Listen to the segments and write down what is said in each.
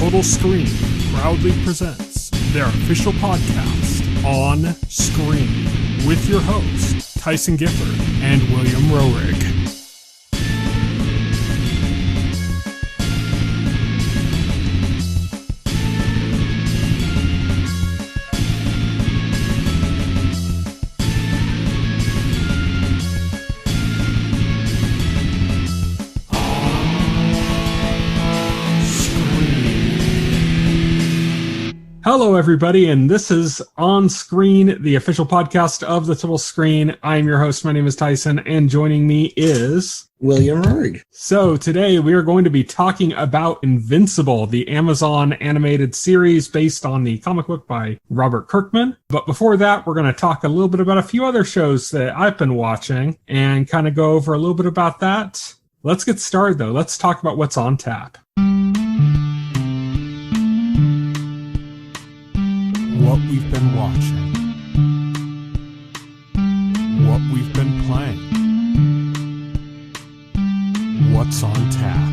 Total Screen proudly presents their official podcast, On Screen, with your hosts, Tyson Gifford and William Rohrig. Hello, everybody, and this is On Screen, the official podcast of the Total Screen. I'm your host. My name is Tyson, and joining me is William Rohrig. So today we are going to be talking about Invincible, the Amazon animated series based on the comic book by Robert Kirkman. But before that, we're going to talk a little bit about a few other shows that I've been watching and kind of go over a little bit about that. Let's get started, though. Let's talk about what's on tap. What we've been watching, what we've been playing, what's on tap.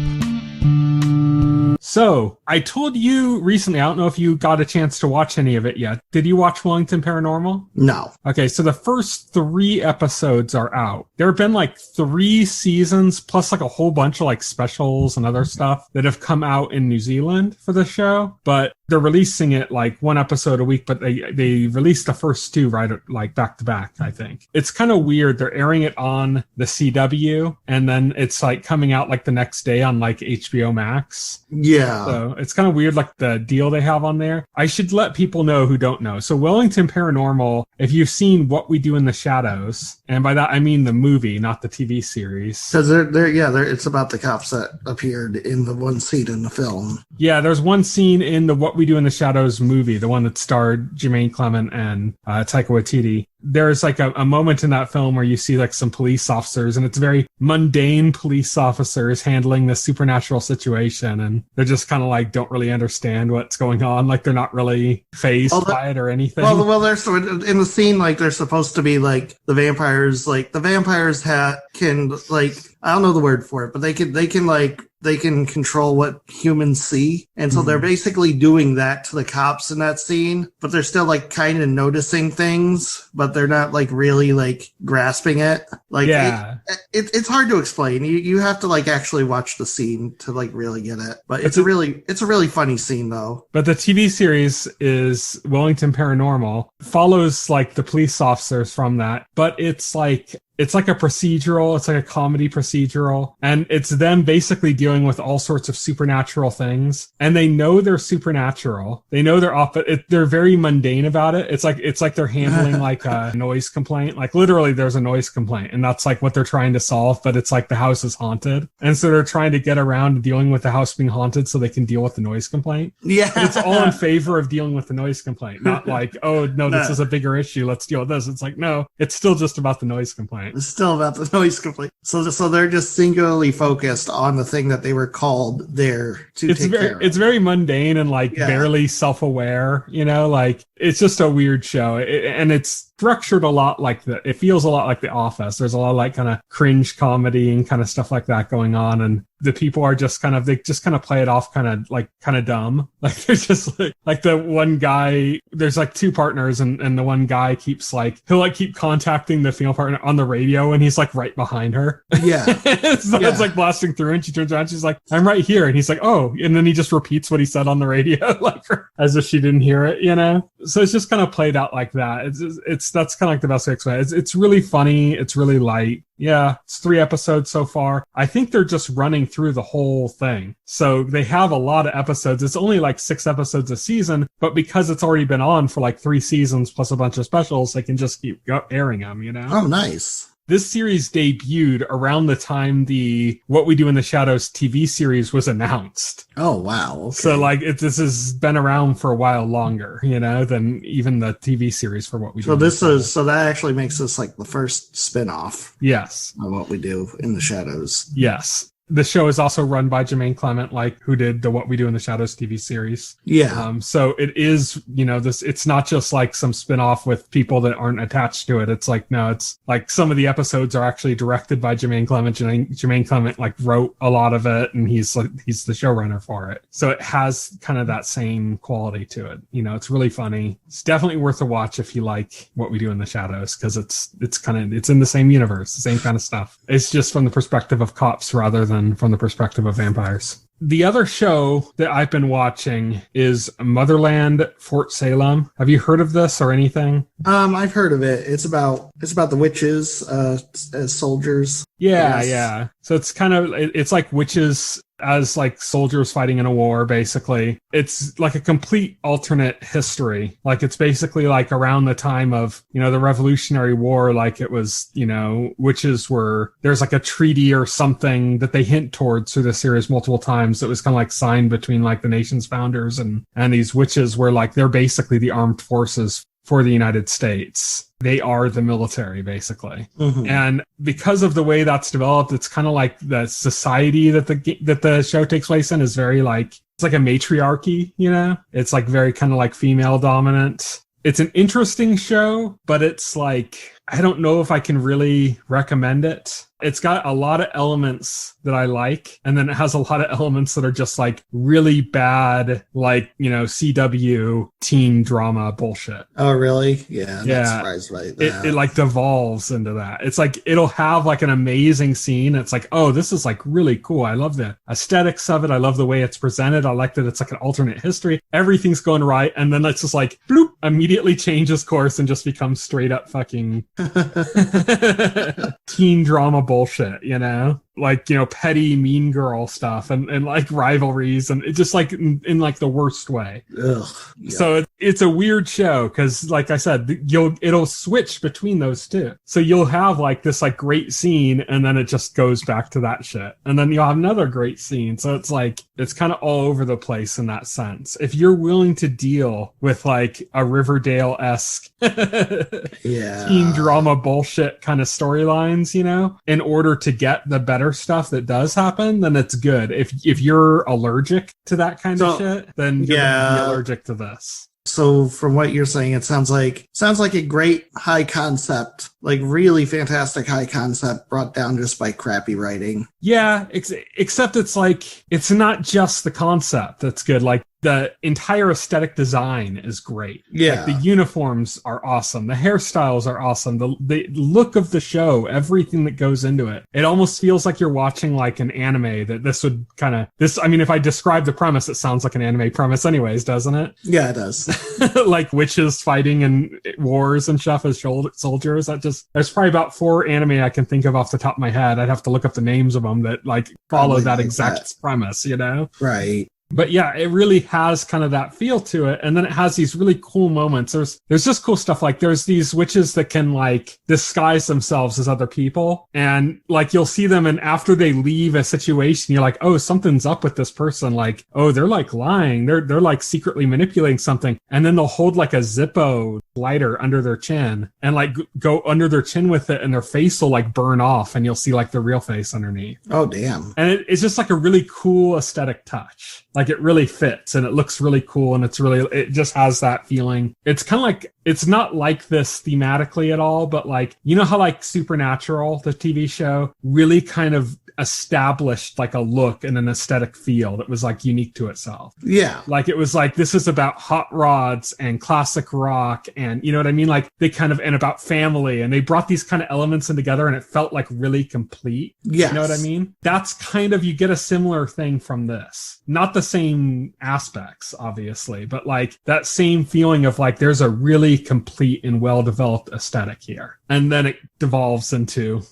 So, I told you recently, I don't know if you got a chance to watch any of it yet. Did you watch Wellington Paranormal? No. Okay, so the first 3 episodes are out. There have been like 3 seasons, plus like a whole bunch of like specials and other stuff that have come out in New Zealand for the show. But they're releasing it like 1 episode a week, but they released the first 2 right like back to back, I think. It's kind of weird. They're airing it on the CW, and then it's like coming out like the next day on like HBO Max. Yeah. So it's kind of weird, like the deal they have on there. I should let people know who don't know. So Wellington Paranormal, if you've seen What We Do in the Shadows, and by that I mean the movie, not the TV series. Because it's about the cops that appeared in the one scene in the film. Yeah, there's one scene in the What We Do in the Shadows movie, the one that starred Jermaine Clement and Taika Waititi. There's like a moment in that film where you see like some police officers, and it's very mundane police officers handling this supernatural situation, and they're just kind of like don't really understand what's going on, like they're not really fazed by it or anything. Well, they're in the scene, like they're supposed to be like the vampires. Like the vampires can like, I don't know the word for it, but they can control what humans see. And so they're basically doing that to the cops in that scene, but they're still like kind of noticing things, but they're not like really like grasping it. Like, yeah, it's hard to explain. You have to like actually watch the scene to like really get it. But it's a really funny scene though. But the TV series is Wellington Paranormal, follows like the police officers from that, but it's like a procedural, it's like a comedy procedural, and it's them basically dealing with all sorts of supernatural things, and they know they're supernatural. They know they're off, but they're very mundane about it. It's like they're handling like a noise complaint. Like literally there's a noise complaint, and that's like what they're trying to solve, but it's like the house is haunted. And so they're trying to get around to dealing with the house being haunted so they can deal with the noise complaint. Yeah. But it's all in favor of dealing with the noise complaint, not like, oh no, this is a bigger issue, let's deal with this. It's like, no, it's still just about the noise complaint. It's still about the noise complaint. So they're just singularly focused on the thing that they were called there to take care of. It's very mundane and like barely self-aware, like it's just a weird show. And it's structured a lot like it feels a lot like The Office. There's a lot of like kind of cringe comedy and kind of stuff like that going on. And the people are just they just play it off kind of dumb. Like they're just like the one guy, there's like 2 partners and the one guy keeps he'll keep contacting the female partner on the radio, and he's like right behind her. Yeah. It's like blasting through, and she turns around, she's like, I'm right here. And he's like, oh, and then he just repeats what he said on the radio, like as if she didn't hear it, So it's just kind of played out like that. That's kind of like the best way to explain it. It's really funny. It's really light. Yeah, it's 3 episodes so far. I think they're just running through the whole thing. So they have a lot of episodes. It's only like 6 episodes a season, but because it's already been on for like 3 seasons plus a bunch of specials, they can just keep airing them, Oh, nice. This series debuted around the time the What We Do in the Shadows TV series was announced. Oh, wow. Okay. So, this has been around for a while longer, than even the TV series for What We Do. So that actually makes this like the first spin-off. Yes. Of What We Do in the Shadows. Yes. the show is also run by Jermaine Clement, like who did the What We Do in the Shadows TV series. Yeah. So it is, it's not just like some spin-off with people that aren't attached to it. It's like, no, it's like some of the episodes are actually directed by Jermaine Clement. Jermaine Clement like wrote a lot of it, and he's the showrunner for it. So it has kind of that same quality to it. It's really funny. It's definitely worth a watch if you like What We Do in the Shadows, because it's in the same universe, the same kind of stuff. It's just from the perspective of cops rather than from the perspective of vampires. The other show that I've been watching is Motherland, Fort Salem. Have you heard of this or anything? I've heard of it. It's about the witches as soldiers. Yeah, Yes. yeah. So it's like witches as like soldiers fighting in a war, basically. It's like a complete alternate history. Like it's basically like around the time of, the Revolutionary War, like it was, witches there's like a treaty or something that they hint towards through the series multiple times that was kind of like signed between like the nation's founders and these witches were like, they're basically the armed forces for the United States. They are the military, basically. Mm-hmm. And because of the way that's developed, it's kind of like the society that the show takes place in is very like, it's like a matriarchy, It's like very kind of like female dominant. It's an interesting show, but it's like, I don't know if I can really recommend it. It's got a lot of elements that I like, and then it has a lot of elements that are just like really bad, like, CW teen drama bullshit. Oh, really? Yeah. I'm not surprised by that. It like devolves into that. It's like, it'll have like an amazing scene. It's like, oh, this is like really cool. I love the aesthetics of it. I love the way it's presented. I like that it's like an alternate history. Everything's going right. And then it's just like, bloop, immediately changes course and just becomes straight up fucking teen drama bullshit, like, petty mean girl stuff and like rivalries and it just like in like the worst way. Ugh, yeah. So it's a weird show because like I said, it'll switch between those two. So you'll have like this like great scene and then it just goes back to that shit. And then you'll have another great scene. So it's like, it's kind of all over the place in that sense. If you're willing to deal with like a Riverdale-esque teen drama bullshit kind of storylines, in order to get the better stuff that does happen, then it's good. If you're allergic to that kind of shit, then you're gonna be allergic to this. So from what you're saying, it sounds like a great high concept, like really fantastic high concept brought down just by crappy writing. Yeah, except it's like, it's not just the concept that's good. Like the entire aesthetic design is great. Yeah. Like the uniforms are awesome. The hairstyles are awesome. The look of the show, everything that goes into it. It almost feels like you're watching like an anime that this would if I describe the premise, it sounds like an anime premise anyways, doesn't it? Yeah, it does. Like witches fighting in wars and stuff as soldiers. There's probably about 4 anime I can think of off the top of my head. I'd have to look up the names of them that like follow that exact premise, Right. But yeah, it really has kind of that feel to it. And then it has these really cool moments. There's just cool stuff. Like there's these witches that can like disguise themselves as other people. And like you'll see them and after they leave a situation, you're like, oh, something's up with this person. Like, oh, they're like lying. They're like secretly manipulating something. And then they'll hold like a Zippo lighter under their chin and like go under their chin with it and their face will like burn off and you'll see like the real face underneath. Oh, damn. And it's just like a really cool aesthetic touch. Like it really fits and it looks really cool and it just has that feeling. It's kind of like, it's not like this thematically at all, but like, how like Supernatural, the TV show, really kind of established like a look and an aesthetic feel that was like unique to itself. Yeah. Like it was like, this is about hot rods and classic rock and you know what I mean? Like they kind of, and about family and they brought these kind of elements in together and it felt like really complete. Yes. You know what I mean? That's kind of, you get a similar thing from this. Not the same aspects, obviously, but like that same feeling of like, there's a really complete and well-developed aesthetic here. And then it devolves into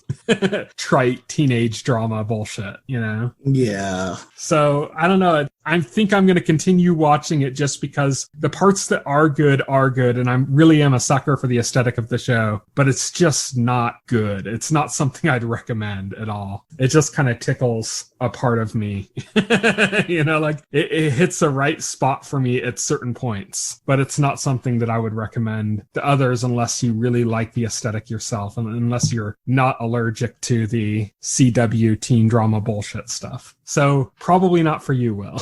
trite teenage drama bullshit, Yeah. So I don't know. I think I'm going to continue watching it just because the parts that are good, and I really am a sucker for the aesthetic of the show, but it's just not good. It's not something I'd recommend at all. It just kind of tickles a part of me, like it hits the right spot for me at certain points, but it's not something that I would recommend to others unless you really like the aesthetic aesthetic yourself, unless you're not allergic to the CW teen drama bullshit stuff. So probably not for you, Will.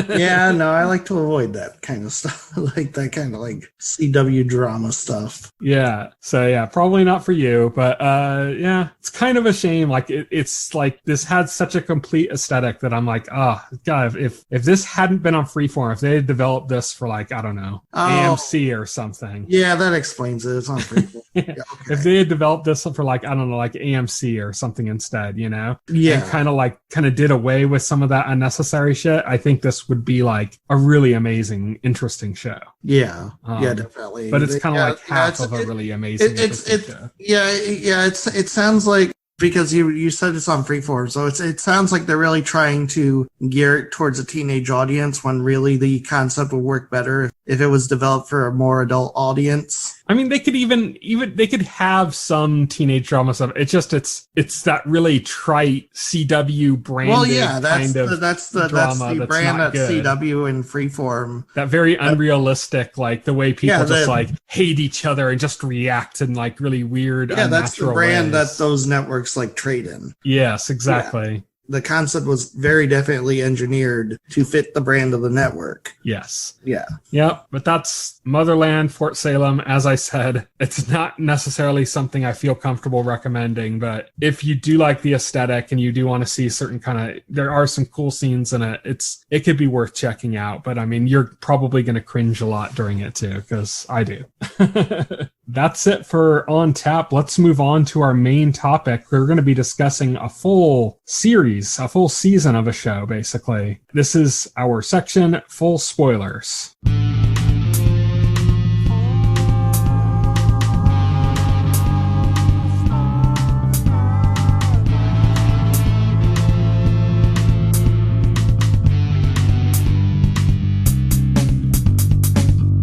Yeah, no, I like to avoid that kind of stuff. Like that kind of like CW drama stuff. Yeah. So yeah, probably not for you, but yeah, it's kind of a shame. Like it's like this had such a complete aesthetic that I'm like, God, if this hadn't been on Freeform, if they had developed this for like, I don't know, AMC or something. Yeah, that explains it. It's on Freeform. Yeah. Okay. If they had developed this for like, I don't know, like AMC or something instead, you know? Yeah. And kind of did away with some of that unnecessary shit, I think this would be like a really amazing, interesting show. Yeah. Yeah, definitely. But it's kind of like half of a really amazing show. Yeah, it sounds like, because you said it's on Freeform, so it sounds like they're really trying to gear it towards a teenage audience when really the concept would work better if it was developed for a more adult audience. I mean, they could even they could have some teenage drama stuff. It's just it's that really trite CW brand. Well, yeah, that's the brand that CW and Freeform. That very unrealistic, like the way people just like hate each other and just react in like really weird. Yeah, that's the brand that those networks like trade in. Yes, exactly. Yeah. The concept was very definitely engineered to fit the brand of the network. Yes. Yeah. Yeah, but that's Motherland, Fort Salem. As I said, it's not necessarily something I feel comfortable recommending, but if you do like the aesthetic and you do want to see certain there are some cool scenes in it, it could be worth checking out. But I mean, you're probably going to cringe a lot during it too, because I do. That's it for On Tap. Let's move on to our main topic. We're going to be discussing a full series, a full season of a show, basically. This is our section, Full Spoilers.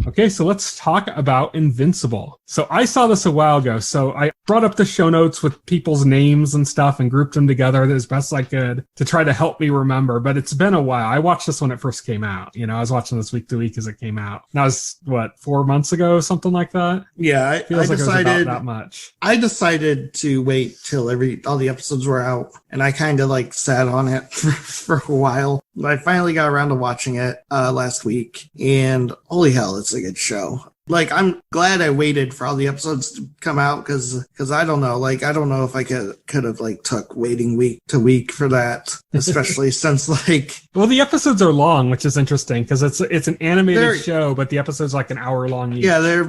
Okay, so let's talk about Invincible. So I saw this a while ago, so I brought up the show notes with people's names and stuff and grouped them together as best I could to try to help me remember, but it's been a while. I watched this when it first came out. You know, I was watching this week to week as it came out. That was, 4 months ago, something like that? Yeah, I decided, it was about that much. I decided to wait till all the episodes were out, and I kind of like sat on it for a while. I finally got around to watching it last week, and holy hell, it's a good show. Like, I'm glad I waited for all the episodes to come out because I don't know. Like, I don't know if I could have like took waiting week to week for that, especially since like. Well, the episodes are long, which is interesting because it's an animated show, but the episode's like an hour long each. Yeah, they're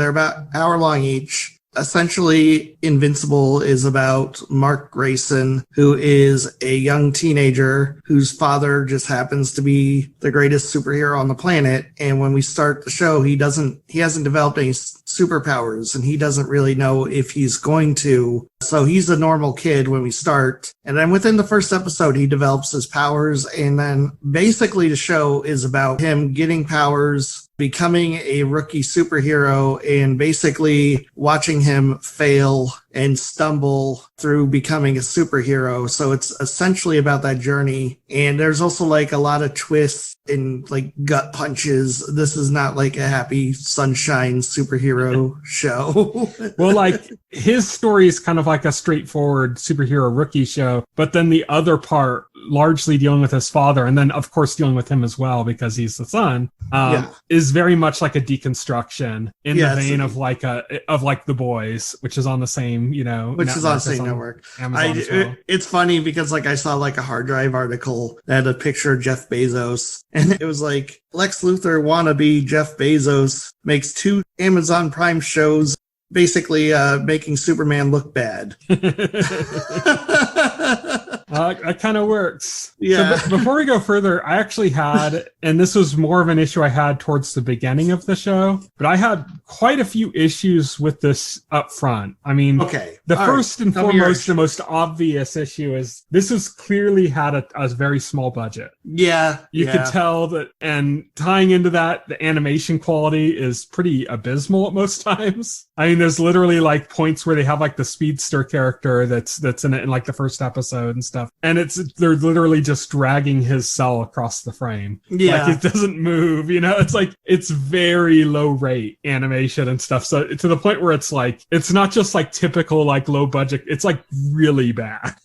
about hour long each. Essentially, Invincible is about Mark Grayson, who is a young teenager whose father just happens to be the greatest superhero on the planet. And when we start the show, he hasn't developed any superpowers, and he doesn't really know if he's going to. So he's a normal kid when we start. And then within the first episode, he develops his powers. And then basically the show is about him getting powers, becoming a rookie superhero, and basically watching him fail and stumble through becoming a superhero. So it's essentially about that journey. And there's also like a lot of twists and like gut punches. This is not like a happy sunshine superhero show. Well, like his story is kind of like a straightforward superhero rookie show, but then the other part largely dealing with his father, and then of course dealing with him as well because he's the son, is very much like a deconstruction in the vein of like The Boys, which is on the same, which is on the same network. It's funny because like I saw like a hard drive article that had a picture of Jeff Bezos, and it was like Lex Luthor wannabe Jeff Bezos makes 2 Amazon Prime shows, basically making Superman look bad. That kind of works. Yeah. So before we go further, I actually had, and this was more of an issue I had towards the beginning of the show, but I had quite a few issues with this up front. I mean, the first and foremost, the most obvious issue is this has clearly had a very small budget. Yeah. You could tell that, and tying into that, the animation quality is pretty abysmal at most times. I mean, there's literally like points where they have like the speedster character that's in it in like the first episode and stuff. stuff. And they're literally just dragging his cell across the frame. Yeah. Like, it doesn't move, It's like, it's very low rate animation and stuff. So to the point where it's like, it's not just like typical, like low budget. It's like really bad,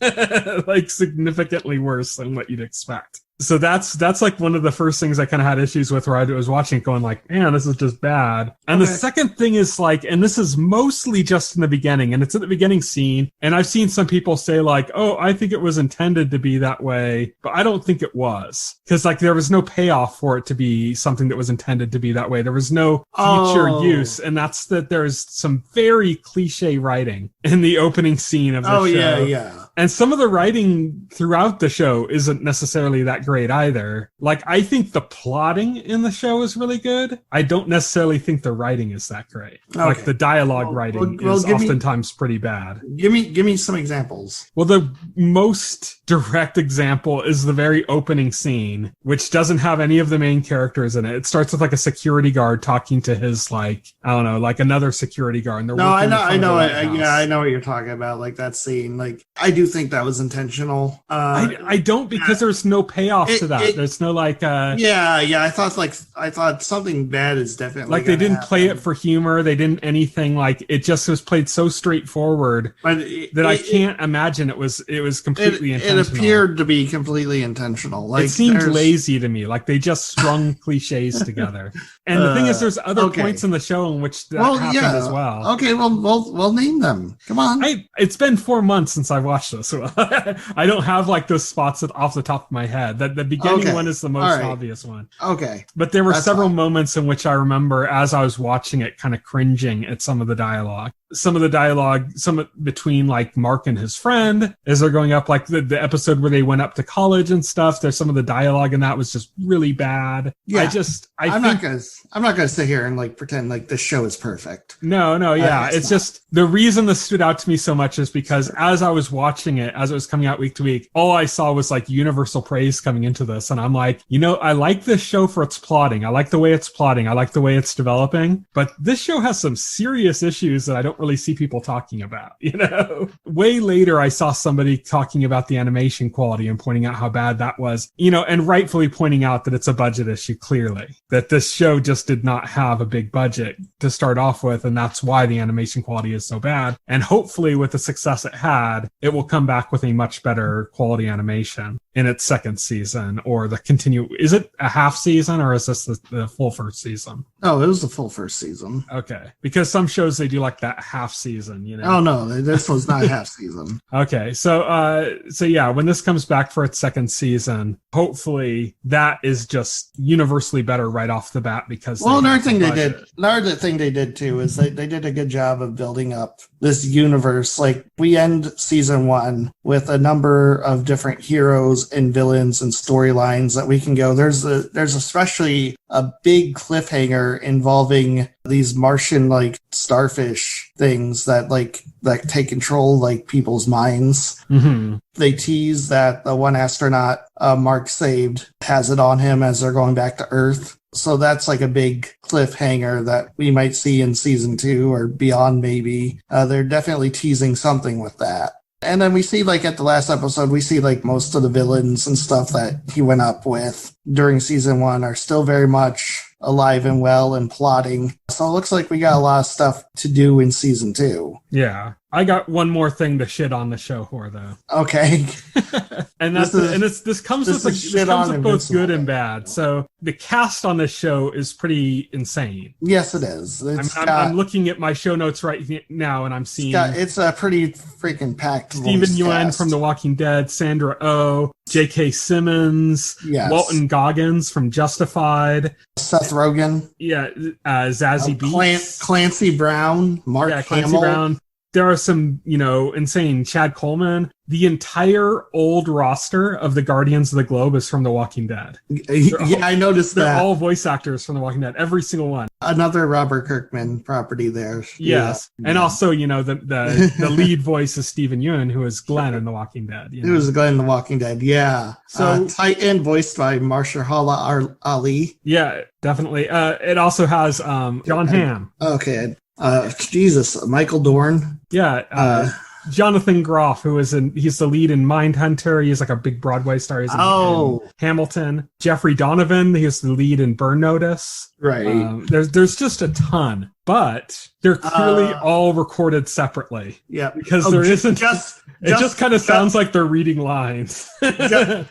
like significantly worse than what you'd expect. So that's like one of the first things I kind of had issues with where I was watching it going like, man, this is just bad. And the second thing is like, and this is mostly just in the beginning, and it's at the beginning scene. And I've seen some people say like, oh, I think it was intended to be that way, but I don't think it was. Because like there was no payoff for it to be something that was intended to be that way. There was no future use. And that's that there's some very cliche writing in the opening scene of the show. Yeah. And some of the writing throughout the show isn't necessarily that great either. Like, I think the plotting in the show is really good. I don't necessarily think the writing is that great. Okay. Like, the dialogue writing is oftentimes pretty bad. Give me some examples. Well, the most direct example is the very opening scene, which doesn't have any of the main characters in it. It starts with, like, a security guard talking to his, like, I don't know, like another security guard. And I know what you're talking about. Like, that scene. Like, I do think that was intentional. I don't, because there's no payoff to that. There's no like I thought something bad is definitely like they didn't play it for humor. They didn't anything. Like, it just was played so straightforward that I can't imagine it was completely intentional. It appeared to be completely intentional. Like, it seemed lazy to me. Like, they just strung cliches together. And the thing is, there's other points in the show in which that happened as well. Okay, well, we'll name them. Come on. It's been 4 months since I've watched this. So I don't have like those spots off the top of my head. That the beginning one is the most obvious one. Okay. But there were several moments in which I remember as I was watching it kind of cringing at some of the dialogue. Some between like Mark and his friend as they're going up, like the episode where they went up to college and stuff. There's some of the dialogue in that was just really bad. Yeah. I'm not gonna sit here and like pretend like this show is perfect. No, yeah. It's just the reason this stood out to me so much is because as I was watching it, as it was coming out week to week, all I saw was like universal praise coming into this. And I'm like, I like this show for its plotting. I like the way it's plotting. I like the way it's developing. But this show has some serious issues that I don't really see people talking about, Way later, I saw somebody talking about the animation quality and pointing out how bad that was, and rightfully pointing out that it's a budget issue, clearly. That this show just did not have a big budget to start off with, and that's why the animation quality is so bad. And hopefully with the success it had, it will come back with a much better quality animation in its second season, or is it a half season, or is this the full first season? Oh, it was the full first season. Okay. Because some shows, they do like that half season, Oh, no, this was not half season. Okay. So yeah, when this comes back for its second season, hopefully that is just universally better right off the bat because another thing they did too is they did a good job of building up this universe. Like, we end season 1 with a number of different heroes and villains and storylines that we can go. There's especially a big cliffhanger involving these Martian like starfish things that take control like people's minds. Mm-hmm. They tease that the one astronaut Mark saved has it on him as they're going back to Earth. So that's like a big cliffhanger that we might see in season 2 or beyond, maybe. They're definitely teasing something with that. And then we see, like, at the last episode, we see, like, most of the villains and stuff that he went up with during season 1 are still very much alive and well and plotting. So it looks like we got a lot of stuff to do in season 2. Yeah. I got one more thing to shit on the show for, though. Okay. And this comes with both good and bad. So the cast on this show is pretty insane. Yes, it is. I'm looking at my show notes right now, and I'm seeing it's a pretty freaking packed. Stephen Yeun from The Walking Dead, Sandra Oh, J.K. Simmons, Walton Goggins from Justified, Seth Rogen, Zazie Beetz, Clancy Brown, Mark Hamill. Clancy Brown. There are some, insane Chad Coleman. The entire old roster of the Guardians of the Globe is from The Walking Dead. I noticed that. They're all voice actors from The Walking Dead, every single one. Another Robert Kirkman property there. Yes. Yeah. And also, the lead voice is Stephen Yeun, who is Glenn in The Walking Dead. It was Glenn in The Walking Dead, yeah. So Titan, voiced by Mahershala Ali. Yeah, definitely. It also has John Hamm. Okay. Jesus, Michael Dorn. Yeah. Jonathan Groff, he's the lead in Mindhunter. He's like a big Broadway star. He's in Hamilton. Jeffrey Donovan, he's the lead in Burn Notice. Right. There's just a ton, but they're clearly all recorded separately. Yeah. Because there isn't. It just kind of sounds like they're reading lines.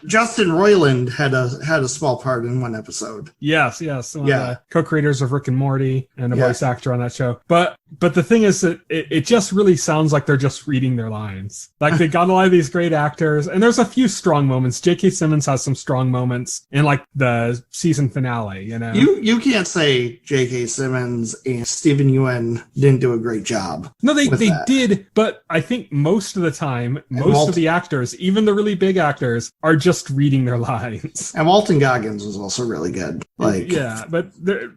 Justin Roiland had a small part in one episode. Yes. One of the co-creators of Rick and Morty and a voice actor on that show. But the thing is that it just really sounds like they're just reading their lines. Like they got a lot of these great actors, and there's a few strong moments. J.K. Simmons has some strong moments in like the season finale. You can't say J.K. Simmons and Stephen Ewan didn't do a great job. No, they did, but I think most of the time, most of the actors, even the really big actors, are just reading their lines. And Walton Goggins was also really good. But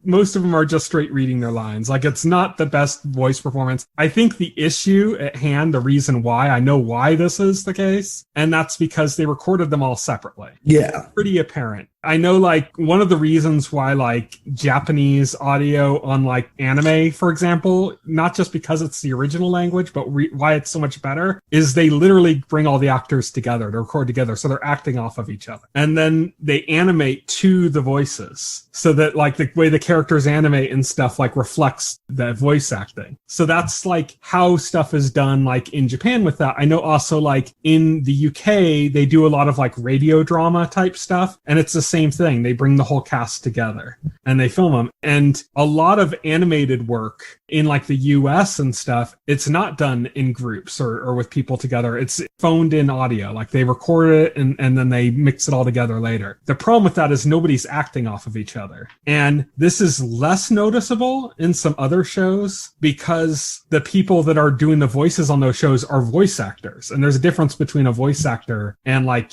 most of them are just straight reading their lines. Like, it's not the best voice performance. I think the issue at hand, the reason why, I know why this is the case, and that's because they recorded them all separately. Yeah. Pretty apparent. I know, like, one of the reasons why, like, Japanese audio on, like, anime, for example, not just because it's the original language, but why it's so much better, is they literally bring all the actors together to record together, so they're acting off of each other. And then they animate to the voices, so that, like, the way the characters animate and stuff, like, reflects the voice acting. So that's, like, how stuff is done, like, in Japan with that. I know also, like, in the UK, they do a lot of, like, radio drama type stuff, and it's the same thing. They bring the whole cast together and they film them. And a lot of animated work in like the US and stuff, it's not done in groups or with people together. It's phoned in audio. Like they record it and then they mix it all together later. The problem with that is nobody's acting off of each other. And this is less noticeable in some other shows because the people that are doing the voices on those shows are voice actors. And there's a difference between a voice actor and like,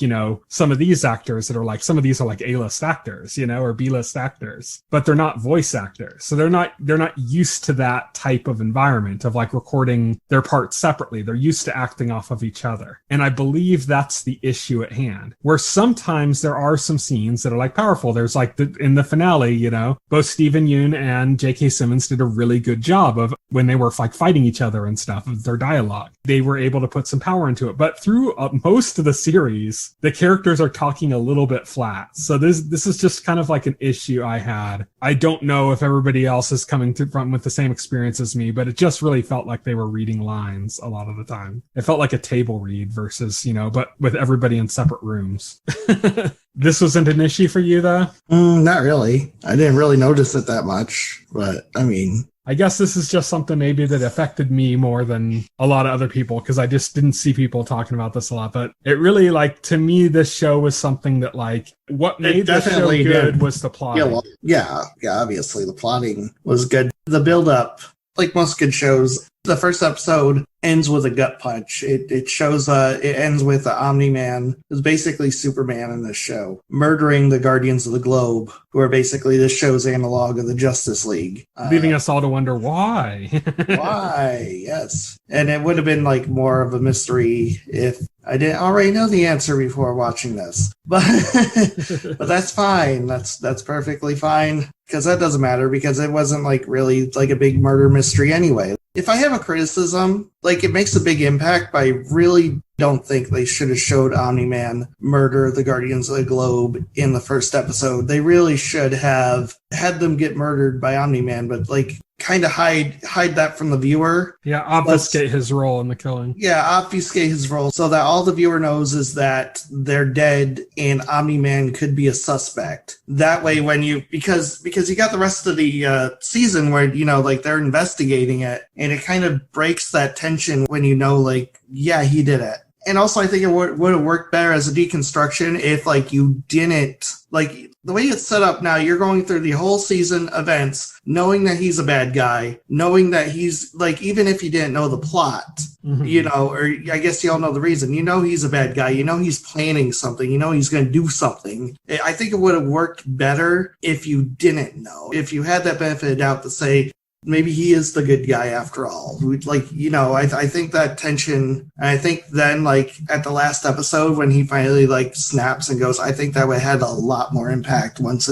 some of these actors that are like, some of these are like A-list actors, or B-list actors, but they're not voice actors. So they're not used to that type of environment of like recording their parts separately. They're used to acting off of each other. And I believe that's the issue at hand, where sometimes there are some scenes that are like powerful. There's like in the finale, both Stephen Yeun and J.K. Simmons did a really good job of when they were like fighting each other and stuff, of their dialogue. They were able to put some power into it. But through most of the series, the characters are talking a little bit flat. So this is just kind of like an issue I had. I don't know if everybody else is coming from with the same experience as me, but it just really felt like they were reading lines a lot of the time. It felt like a table read versus, but with everybody in separate rooms. This wasn't an issue for you, though? Not really. I didn't really notice it that much, but I mean... I guess this is just something maybe that affected me more than a lot of other people, because I just didn't see people talking about this a lot. But it really, like, to me, this show was something that, like, what made the show good was the plotting. Yeah, obviously the plotting was good. The build-up, like most good shows, the first episode ends with a gut punch. It shows it ends with the Omni-Man, who's basically Superman in this show, murdering the Guardians of the Globe, who are basically this show's analog of the Justice League. Leaving us all to wonder why. Why? Yes. And it would have been like more of a mystery if I didn't already know the answer before watching this. But but that's fine. That's perfectly fine, because that doesn't matter, because it wasn't like really like a big murder mystery anyway. If I have a criticism, like, it makes a big impact, but I really don't think they should have showed Omni-Man murder the Guardians of the Globe in the first episode. They really should have had them get murdered by Omni-Man, but like kind of hide that from the viewer. Yeah, obfuscate his role in the killing. Yeah, obfuscate his role so that all the viewer knows is that they're dead and Omni-Man could be a suspect. That way, when because you got the rest of the season where, like, they're investigating it, and it kind of breaks that tension when like, yeah, he did it. And also, I think it would have worked better as a deconstruction if, like, you didn't, like, the way it's set up now, you're going through the whole season events, knowing that he's a bad guy, knowing that he's, like, even if you didn't know the plot, or I guess you all know the reason, he's a bad guy, he's planning something, he's going to do something. I think it would have worked better if you didn't know, if you had that benefit of doubt to say, maybe he is the good guy after all. Like, you know, I think that tension, and I think then, like, at the last episode when he finally, like, snaps and goes, I think that would have had a lot more impact once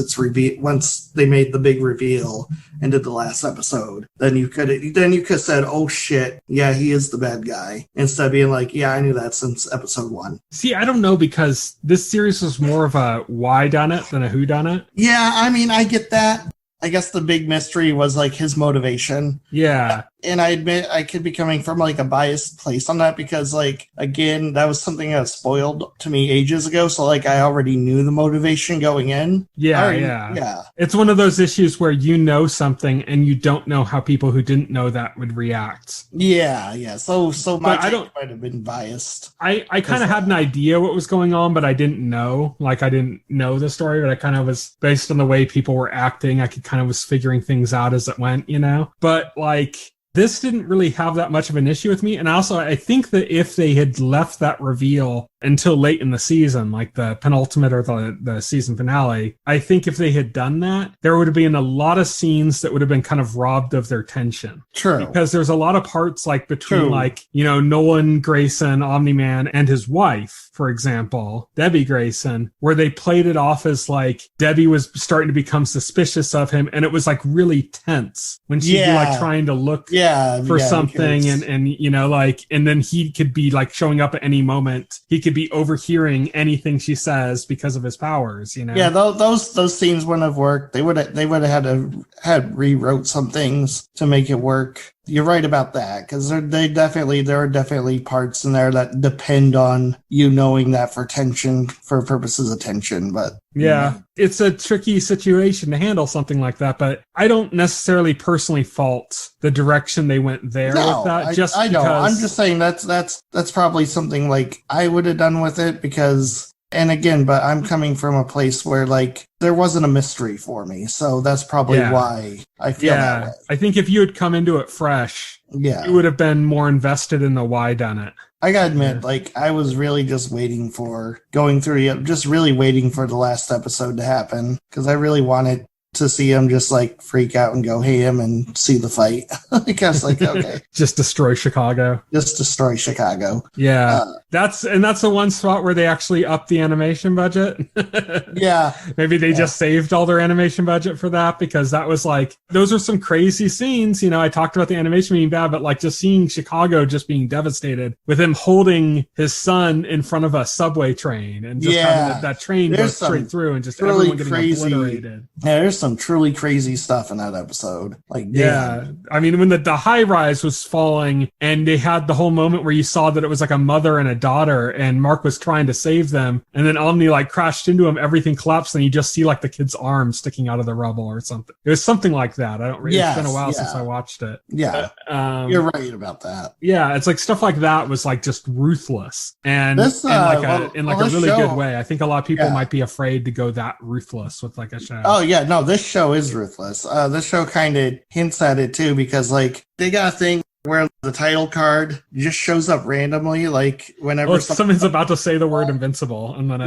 once they made the big reveal into the last episode. Then you could have said, oh shit, yeah, he is the bad guy, instead of being like, yeah, I knew that since episode 1. See, I don't know, because this series was more of a why done it than a who done it. Yeah, I mean, I get that. I guess the big mystery was, like, his motivation. Yeah. And I admit I could be coming from, like, a biased place on that because, like, again, that was something that was spoiled to me ages ago. So, like, I already knew the motivation going in. Yeah. It's one of those issues where you know something and you don't know how people who didn't know that would react. Yeah. So my take might have been biased. I kind of had an idea what was going on, but I didn't know. Like, I didn't know the story, but I kind of was, based on the way people were acting, I could kind of was figuring things out as it went, you know? But, like, this didn't really have that much of an issue with me. And also, I think that if they had left that reveal until late in the season, like the penultimate or the season finale, I think if they had done that, there would have been a lot of scenes that would have been kind of robbed of their tension. True. Because there's a lot of parts, like, between, like, you know, Nolan Grayson, Omni-Man, and his wife, for example, Debbie Grayson, where they played it off as, like, Debbie was starting to become suspicious of him, and it was, like, really tense when she'd be, like, trying to look for something, and you know, like, and then he could be, like, showing up at any moment. He could be overhearing anything she says because of his powers, you know? Yeah, those scenes wouldn't have worked. They would have had rewrote some things to make it work. You're right about that, because there are definitely parts in there that depend on you knowing that for purposes of tension. But yeah, it's a tricky situation to handle something like that. But I don't necessarily personally fault the direction they went there with that. I know. I'm just saying that's probably something, like, I would have done with it because. And again, but I'm coming from a place where, like, there wasn't a mystery for me. So that's probably why I feel that way. I think if you had come into it fresh, you would have been more invested in the why done it. I gotta admit, like, I was really just waiting for the last episode to happen, because I really wanted to see him just, like, freak out and go ham and see the fight. I guess, like, okay. Just destroy Chicago. Yeah. That's the one spot where they actually upped the animation budget. Yeah. Maybe they just saved all their animation budget for that, because that was, like, those are some crazy scenes. You know, I talked about the animation being bad, but, like, just seeing Chicago just being devastated with him holding his son in front of a subway train and just having that train go straight through and just everyone getting obliterated. Yeah, there's some truly crazy stuff in that episode. Like, damn. I mean, when the high rise was falling and they had the whole moment where you saw that it was like a mother and a daughter and Mark was trying to save them, and then Omni, like, crashed into him, everything collapsed, and you just see, like, the kid's arm sticking out of the rubble or something. It was something like that. It's been a while since I watched it. Yeah. But, you're right about that. Yeah, it's like stuff like that was, like, just ruthless and in a really good way. I think a lot of people might be afraid to go that ruthless with, like, a show. Oh yeah, no, this show is ruthless. This show kind of hints at it too, because, like, they got a thing where the title card just shows up randomly, like, whenever someone's about to say the word Invincible, and then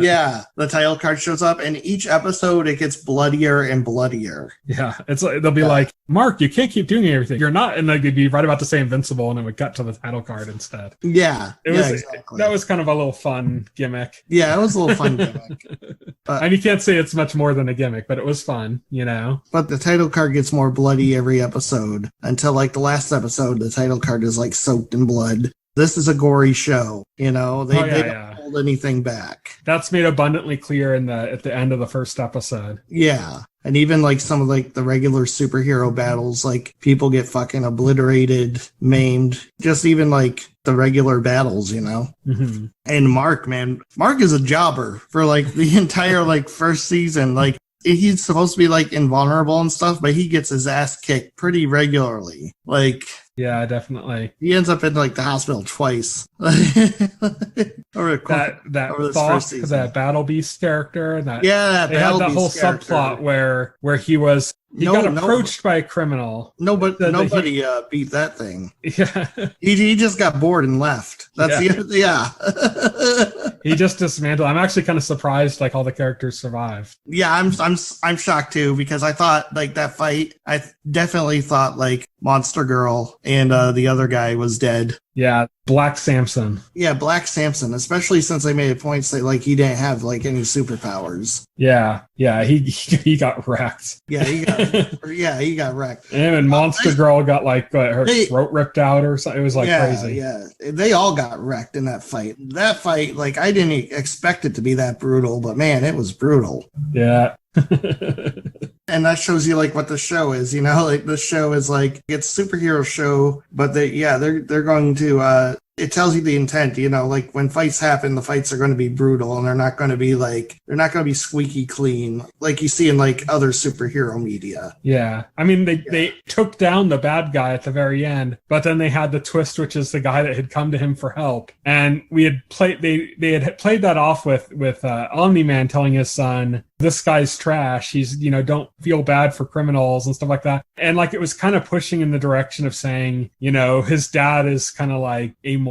the title card shows up, and each episode it gets bloodier and bloodier. Yeah, it's like they'll be like, Mark, you can't keep doing everything. You're not, and they'd be right about to say Invincible, and it would cut to the title card instead. Yeah, exactly. That was kind of a little fun gimmick. Yeah, it was a little fun gimmick. And you can't say it's much more than a gimmick, but it was fun, you know. But the title card gets more bloody every episode until, like, the last episode, the title card is, like, soaked in blood. This is a gory show, you know. They don't hold anything back. That's made abundantly clear at the end of the first episode. Yeah. And even, like, some of, like, the regular superhero battles, like, people get fucking obliterated, maimed, just even, like, the regular battles, you know? Mm-hmm. And Mark is a jobber for, like, the entire, like, first season. Like, he's supposed to be, like, invulnerable and stuff, but he gets his ass kicked pretty regularly. Like, yeah, definitely. He ends up in, like, the hospital twice. that Battle Beast character. They had that whole subplot where he was he got approached by a criminal. Nobody beat that thing. Yeah. He just got bored and left. That's He just dismantled. I'm actually kind of surprised like all the characters survived. Yeah, I'm shocked too, because I thought like that fight, I definitely thought like Monster Girl and the other guy was dead. Yeah, Black Samson. Yeah, Black Samson, especially since they made a point that like he didn't have like any superpowers. Yeah, he got wrecked. Yeah, he got wrecked. And Monster Girl got like her throat ripped out or something. It was like crazy. Yeah, they all got wrecked in that fight. That fight, like I didn't expect it to be that brutal, but man, it was brutal. Yeah. And that shows you like what the show is, you know, like the show is like it's a superhero show, but they're going to it tells you the intent, you know, like when fights happen, the fights are going to be brutal and they're not going to be squeaky clean like you see in like other superhero media. Yeah. I mean, they took down the bad guy at the very end, but then they had the twist, which is the guy that had come to him for help. And we had they had played that off with Omni-Man telling his son, this guy's trash. He's, you know, don't feel bad for criminals and stuff like that. And like it was kind of pushing in the direction of saying, you know, his dad is kind of like amoral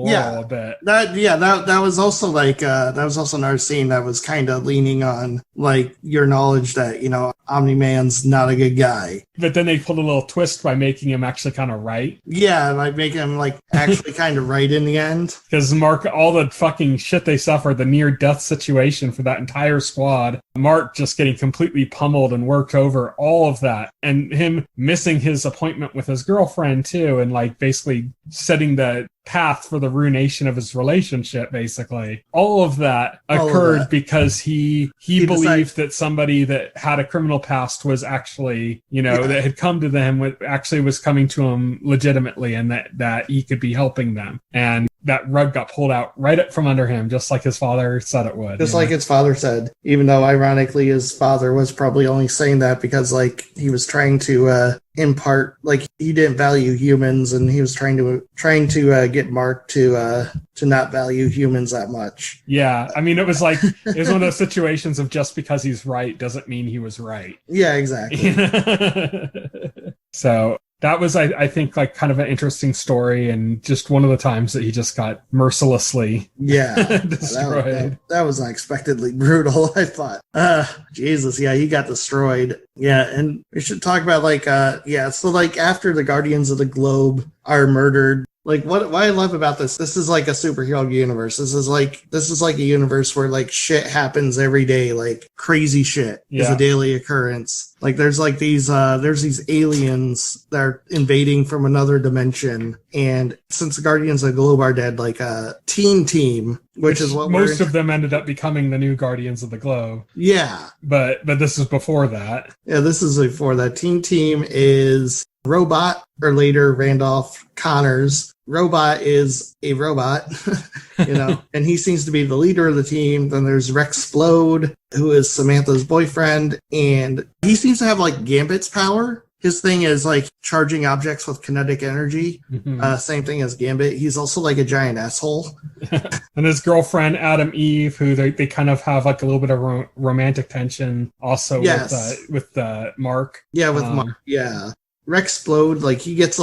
a bit. That was also like that was also another scene that was kind of leaning on like your knowledge that, you know, Omni-Man's not a good guy. But then they pulled a little twist by making him actually kind of right. Yeah, like making him like actually kind of right in the end. Because Mark, all the fucking shit they suffered, the near death situation for that entire squad, Mark just getting completely pummeled and worked over, all of that, and him missing his appointment with his girlfriend too, and like basically setting the path for the ruination of his relationship, basically. All of that occurred because he believed that somebody that had a criminal past was actually, you know, that had come to them, actually was coming to him legitimately, and that he could be helping them. And that rug got pulled out right up from under him, just like his father said it would. Just like his father said, even though ironically his father was probably only saying that because like he was trying to impart, like he didn't value humans, and he was trying to get Mark to not value humans that much. Yeah, I mean, it was one of those situations of just because he's right doesn't mean he was right. Yeah, exactly. So that was, I think, like kind of an interesting story, and just one of the times that he just got mercilessly destroyed. That was unexpectedly brutal, I thought. Jesus, yeah, he got destroyed. Yeah, and we should talk about so like after the Guardians of the Globe are murdered, like what I love about this is like a superhero universe. This is like a universe where like shit happens every day, like crazy shit is a daily occurrence. Like there's like these aliens that are invading from another dimension, and since the Guardians of the Globe are dead, like a team, which is what most of them ended up becoming the new Guardians of the Globe. Yeah, but this is before that. Yeah, this is before that. Team is Robot, or later Randolph Connors. Robot is a robot, you know, and he seems to be the leader of the team. Then there's Rexplode, who is Samantha's boyfriend, and he seems to have like Gambit's power. His thing is like charging objects with kinetic energy. Mm-hmm. Same thing as Gambit. He's also like a giant asshole. And his girlfriend, Adam Eve, who they kind of have like a little bit of romantic tension also with Mark. Yeah, with Mark. Yeah. Rexplode, like he gets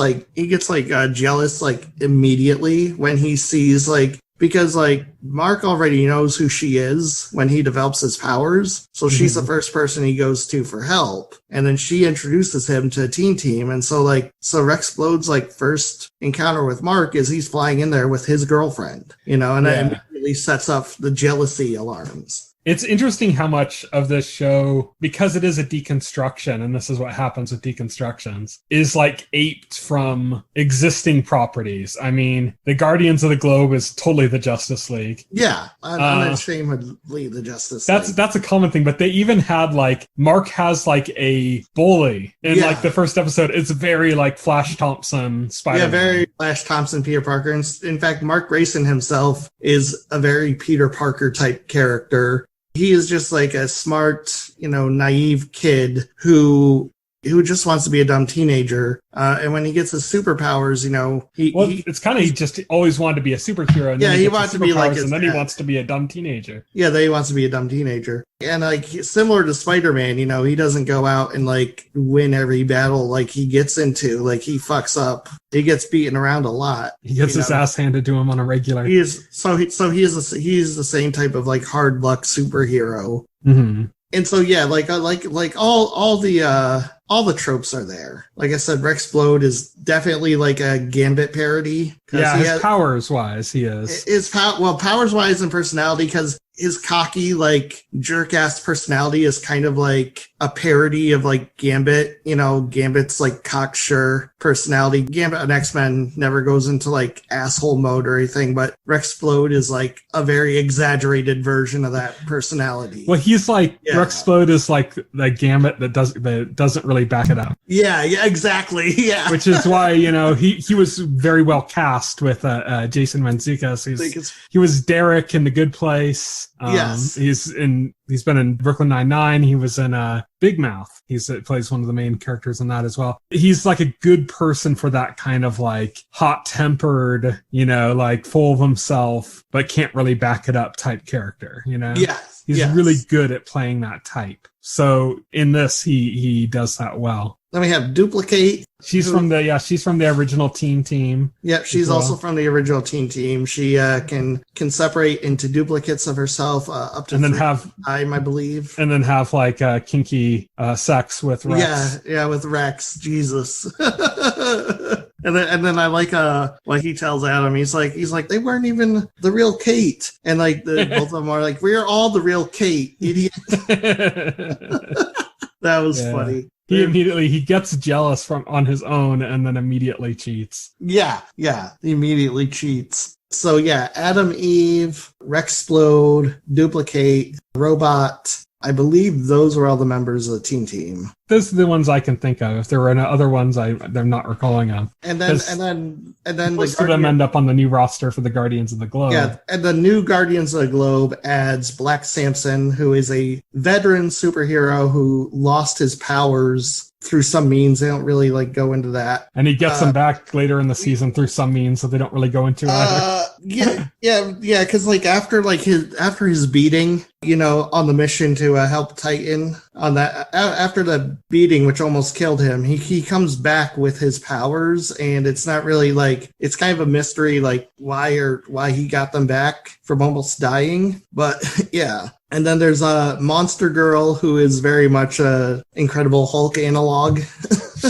jealous like immediately when he sees because like Mark already knows who she is when he develops his powers, so she's the first person he goes to for help, and then she introduces him to a team, and so Rexplode's like first encounter with Mark is he's flying in there with his girlfriend, you know, and that immediately sets off the jealousy alarms. It's interesting how much of this show, because it is a deconstruction, and this is what happens with deconstructions, is like aped from existing properties. I mean, the Guardians of the Globe is totally the Justice League. Yeah, unashamedly the Justice League. That's a common thing, but they even had like, Mark has like a bully in like the first episode. It's very like Flash Thompson Spider-Man. Yeah, very Flash Thompson Peter Parker. In fact, Mark Grayson himself is a very Peter Parker type character. He is just like a smart, you know, naive kid who who just wants to be a dumb teenager. And when he gets his superpowers, it's kind of he just always wanted to be a superhero. And then he wants to be like his and then dad. he wants to be a dumb teenager. Yeah, then he wants to be a dumb teenager. And like similar to Spider-Man, he doesn't go out and like win every battle like he gets into. Like he fucks up. He gets beaten around a lot. He gets his ass handed to him on a regular. He's the same type of like hard luck superhero. Mm-hmm. And so yeah, like all the tropes are there. Like I said, Rexplode is definitely like a Gambit parody. Yeah, powers wise, he is. Powers wise and personality, because his cocky, like, jerk-ass personality is kind of like a parody of, like, Gambit. Gambit's, like, cocksure personality. Gambit on X-Men never goes into, like, asshole mode or anything, but Rexplode is, like, a very exaggerated version of that personality. Well, he's like, Rexplode is like the Gambit that doesn't really back it up. Yeah, exactly, yeah. Which is why, he was very well cast with Jason Mantzoukas. He was Derek in The Good Place. Yes. He's been in Brooklyn Nine-Nine. He was in Big Mouth. He plays one of the main characters in that as well. He's like a good person for that kind of like hot-tempered, like full of himself, but can't really back it up type character, Yes. He's really good at playing that type. So in this, he does that well. Then we have Duplicate. She's from the original Teen Team. Yep, she's also from the original Teen Team. She can separate into duplicates of herself up to 3 time, I believe. And then have like kinky sex with Rex. Yeah, with Rex. Jesus. And then I like what he tells Adam. He's like they weren't even the real Kate, and like both of them are like, we're all the real Kate, idiot. That was funny. He gets jealous on his own and then immediately cheats. Yeah, he immediately cheats. So yeah, Adam, Eve, Rexplode, Duplicate, Robot. I believe those were all the members of the Team. Those are the ones I can think of. If there were other ones, they're not recalling them. And then most of them end up on the new roster for the Guardians of the Globe. Yeah, and the new Guardians of the Globe adds Black Samson, who is a veteran superhero who lost his powers through some means. They don't really like go into that. And he gets them back later in the season through some means, so they don't really go into it either. Yeah, because like after his beating, on the mission to help Titan on that, after the beating, which almost killed him, he comes back with his powers, and it's not really like, it's kind of a mystery, like why he got them back from almost dying. But yeah. And then there's a Monster Girl, who is very much a Incredible Hulk analog.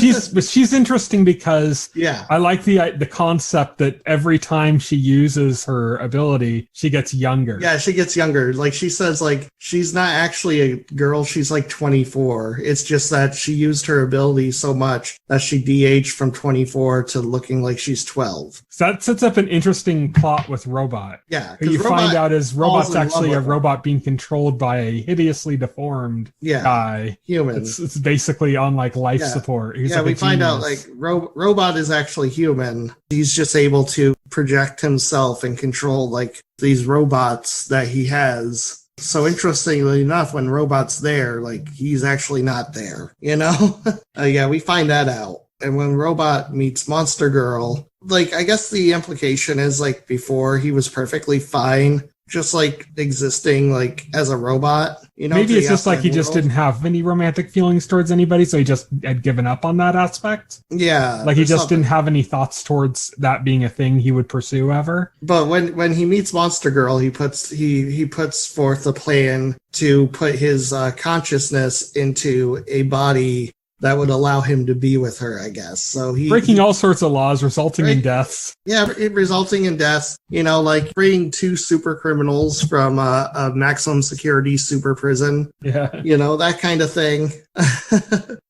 She's interesting because I like the concept that every time she uses her ability, she gets younger. Yeah, she gets younger. Like she says, like she's not actually a girl. She's like 24. It's just that she used her ability so much that she de-aged from 24 to looking like she's 12. So that sets up an interesting plot with Robot. Yeah, you find out is Robot's actually a robot being controlled by a hideously deformed guy. Human. It's basically on like life support. He's we find out like Robot is actually human. He's just able to project himself and control like these robots that he has. So interestingly enough, when Robot's there, like he's actually not there, we find that out. And when Robot meets Monster Girl, like I guess the implication is like before he was perfectly fine, just like existing like as a robot, Maybe it's just like he just didn't have any romantic feelings towards anybody, so he just had given up on that aspect. Yeah, like he just didn't have any thoughts towards that being a thing he would pursue ever. But when he meets Monster Girl, he puts forth a plan to put his consciousness into a body that would allow him to be with her, I guess. So breaking all sorts of laws, resulting in deaths. Yeah, resulting in deaths. Like freeing 2 super criminals from a maximum security super prison. Yeah. That kind of thing.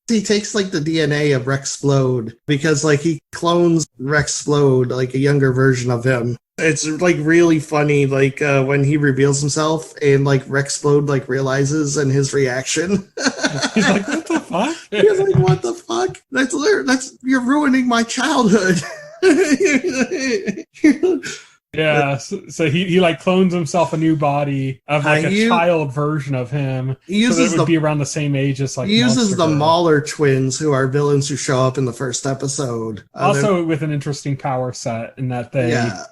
He takes like the DNA of Rexplode because like he clones Rexplode, like a younger version of him. It's like really funny, like when he reveals himself and like Rexplode like realizes and his reaction. He's like, "What the fuck?" He's like, "What the fuck? That's you're ruining my childhood." Yeah, so he like clones himself a new body of like a child version of him, so that it would be around the same age as like he uses Monster the Girl. Mauler twins, who are villains who show up in the first episode. Also with an interesting power set in that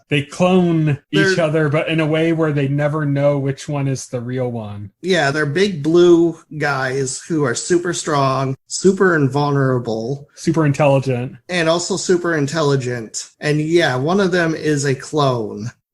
they clone each other, but in a way where they never know which one is the real one. Yeah, they're big blue guys who are super strong, super invulnerable, super intelligent, and also super intelligent. And yeah, one of them is a clone.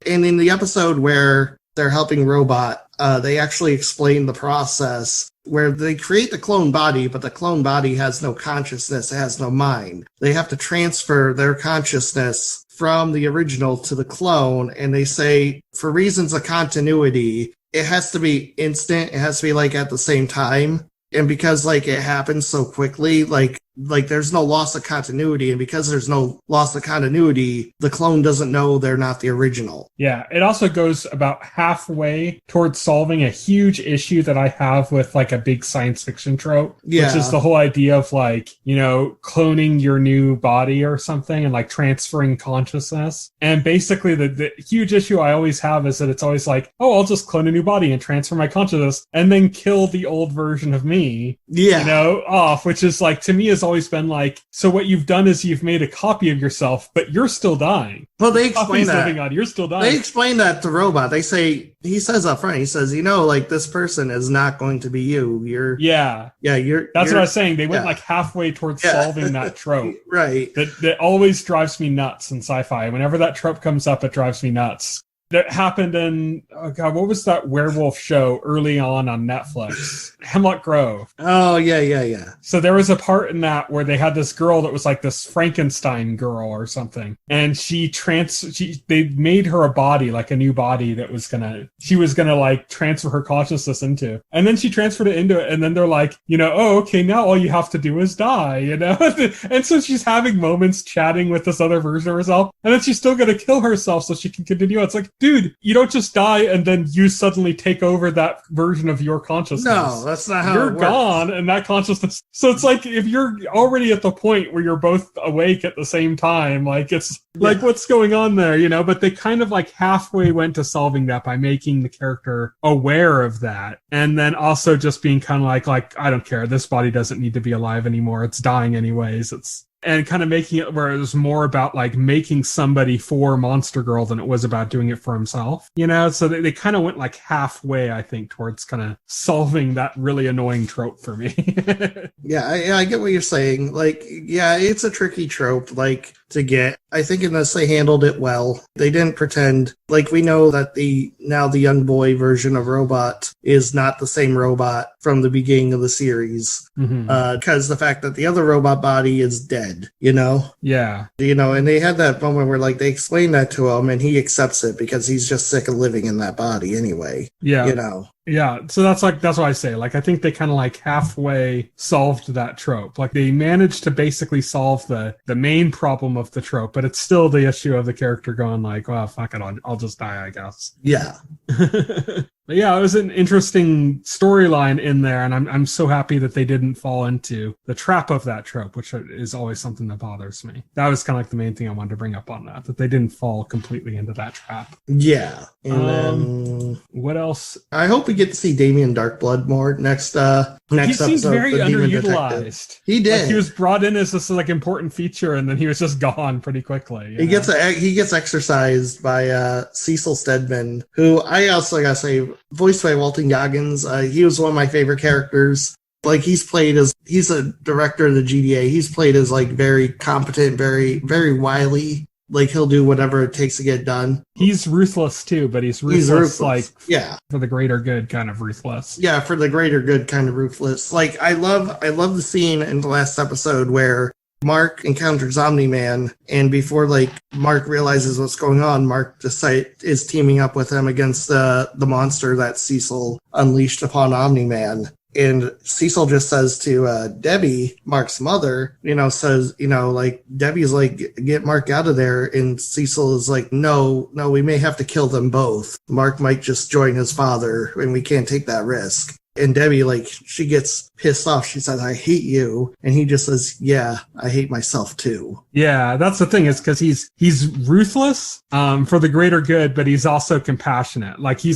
And in the episode where they're helping Robot, they actually explain the process where they create the clone body, but the clone body has no consciousness, it has no mind. They have to transfer their consciousness from the original to the clone, and they say, for reasons of continuity, it has to be instant, it has to be like at the same time. And because like it happens so quickly, like there's no loss of continuity, and because there's no loss of continuity, the clone doesn't know they're not the original. Yeah, it also goes about halfway towards solving a huge issue that I have with like a big science fiction trope, which is the whole idea of like, you know, cloning your new body or something and like transferring consciousness. And basically the huge issue I always have is that it's always like, oh, I'll just clone a new body and transfer my consciousness and then kill the old version of me, you know, off, which is like, to me has always been like, so what you've done is you've made a copy of yourself, but you're still dying. Well, they explain that. Living on, you're still dying. They explain that to Robot. They say, he says up front, he says, you know, like this person is not going to be you. You're That's what I was saying. They went like halfway towards solving that trope. Right. That always drives me nuts in sci-fi. Whenever that trope comes up, it drives me nuts. That happened in, oh God, what was that werewolf show early on Netflix? Hemlock Grove. Oh, yeah. So there was a part in that where they had this girl that was like this Frankenstein girl or something. And they made her a body, like a new body that she was gonna like transfer her consciousness into. And then she transferred it into it. And then they're like, you know, oh, okay, now all you have to do is die, you know? And so she's having moments chatting with this other version of herself. And then she's still gonna kill herself so she can continue. It's like, dude, you don't just die and then you suddenly take over that version of your consciousness. No, that's not how you're it works. gone, and that consciousness. So it's like if you're already at the point where you're both awake at the same time, like it's like what's going on there, you know? But they kind of like halfway went to solving that by making the character aware of that, and then also just being kind of like I don't care. This body doesn't need to be alive anymore. It's dying anyways. And kind of making it where it was more about like making somebody for Monster Girl than it was about doing it for himself, you know? So they kind of went like halfway, I think, towards kind of solving that really annoying trope for me. Yeah, I get what you're saying. Like, yeah, it's a tricky trope, like, to get. I think in this they handled it well. They didn't pretend. Like, we know that the young boy version of Robot is not the same Robot from the beginning of the series. Because the fact that the other robot body is dead, you know? Yeah. You know, and they had that moment where, like, they explained that to him, and he accepts it because he's just sick of living in that body anyway. Yeah. You know? Yeah, so that's what I say. Like, I think they kind of like halfway solved that trope. Like, they managed to basically solve the main problem of the trope, but it's still the issue of the character going like, well, fuck it, I'll just die, I guess. Yeah. But yeah, it was an interesting storyline in there, and I'm so happy that they didn't fall into the trap of that trope, which is always something that bothers me. That was kind of like the main thing I wanted to bring up on that they didn't fall completely into that trap. Yeah. And then what else? I hope we get to see Damien Darkblood more next he seems episode. Very underutilized. He did. Like, he was brought in as this like important feature, and then he was just gone pretty quickly. He gets exercised by Cecil Stedman, who I also gotta say, voiced by Walton Goggins. He was one of my favorite characters. Like, he's a director of the GDA. He's played as like very competent, very, very wily. Like, he'll do whatever it takes to get done. He's ruthless too, but he's ruthless. Like, for the greater good kind of ruthless. Yeah, for the greater good kind of ruthless. Like, I love the scene in the last episode where Mark encounters Omni-Man, and before like Mark realizes what's going on, Mark is teaming up with him against the monster that Cecil unleashed upon Omni-Man. And Cecil just says to Debbie, Mark's mother, like, Debbie's like, get Mark out of there. And Cecil is like, no, we may have to kill them both. Mark might just join his father, and we can't take that risk. And Debbie, like, she gets pissed off. She says, I hate you. And he just says, yeah, I hate myself too. Yeah, that's the thing, is because he's ruthless for the greater good, but he's also compassionate. Like, he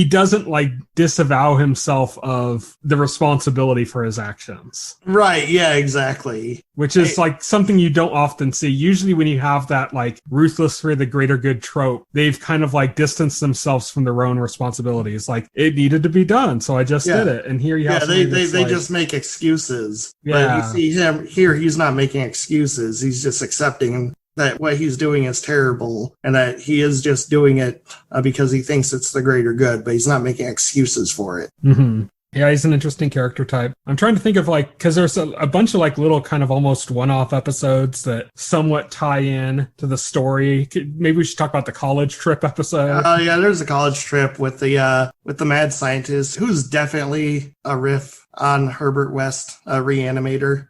doesn't like disavow himself of the responsibility for his actions. Right, yeah, exactly. Which is like something you don't often see. Usually when you have that like ruthless for the greater good trope, they've kind of like distanced themselves from their own responsibilities. Like, it needed to be done, so I just did it. And here you have they just make excuses. Yeah. But you see him here, he's not making excuses. He's just accepting that what he's doing is terrible and that he is just doing it because he thinks it's the greater good, but he's not making excuses for it. Mm-hmm. Yeah, he's an interesting character type. I'm trying to think of like, because there's a bunch of like little kind of almost one-off episodes that somewhat tie in to the story. Maybe we should talk about the college trip episode. Oh yeah, there's a college trip with the mad scientist, who's definitely a riff on Herbert West, Reanimator.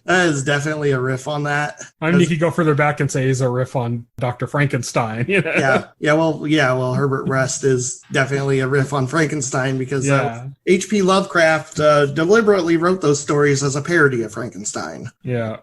That is definitely a riff on that. I mean, you could go further back and say he's a riff on Dr. Frankenstein. You know? Well, Herbert West is definitely a riff on Frankenstein because H.P. Lovecraft deliberately wrote those stories as a parody of Frankenstein. Yeah.